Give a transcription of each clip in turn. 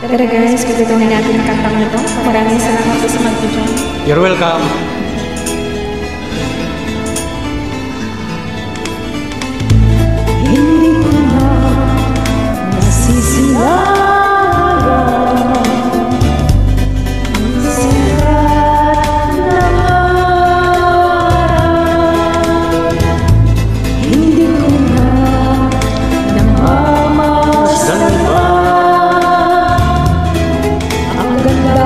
Tara guys, gagawin natin ang kantang ito. Maraming salamat po sa mag-join. You're welcome. Hindi ko na nasisilayan ang sikat na araw. Hindi ko na namamasdan pa ang ganda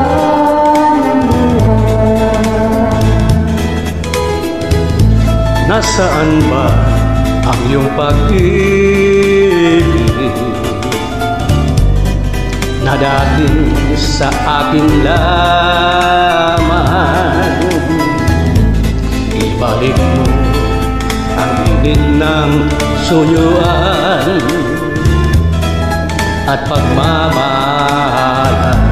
ng buhay. Nasaan ba ang iyong pag-ibig na dating sa akin lamang? Ibalik mo ang init ng suyuan at pagmamahalan.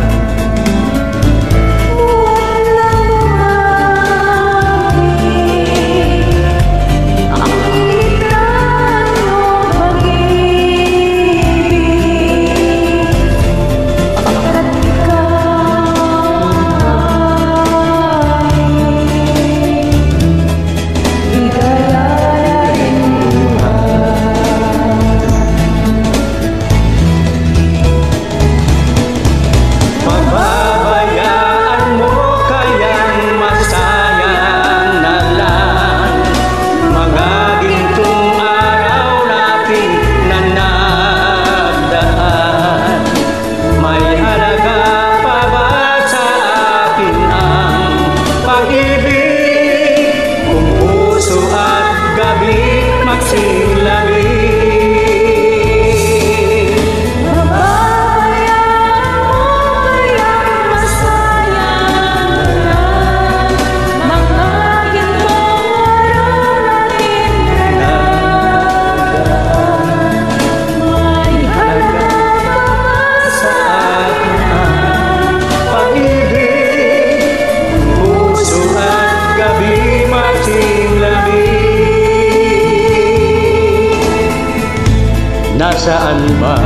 Nasaan ba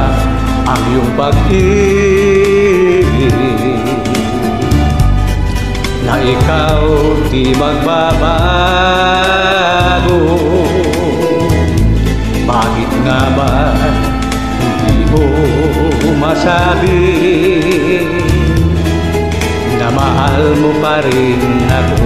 ang iyong pag-ibig na ikaw di magbabago? Bakit nga ba hindi mo masabi na mahal mo pa rin ako?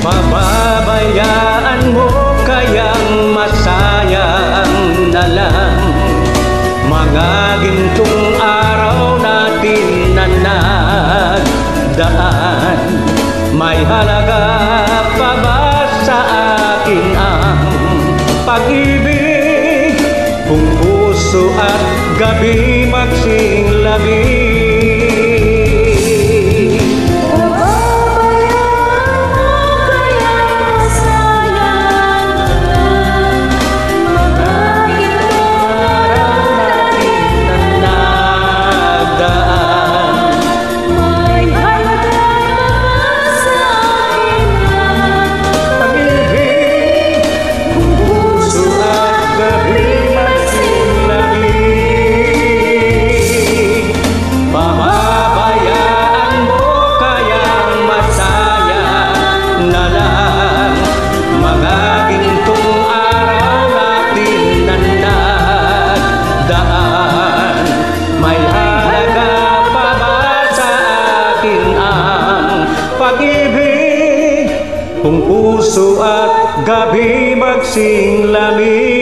Pababayaan mo kayang masayang na lang mga gintong araw natin na nagdaan? May halaga pa ba sa akin ang pag-ibig kung puso at gabi magsinglabi? Pag-ibig kung puso at gabi magsinglabi.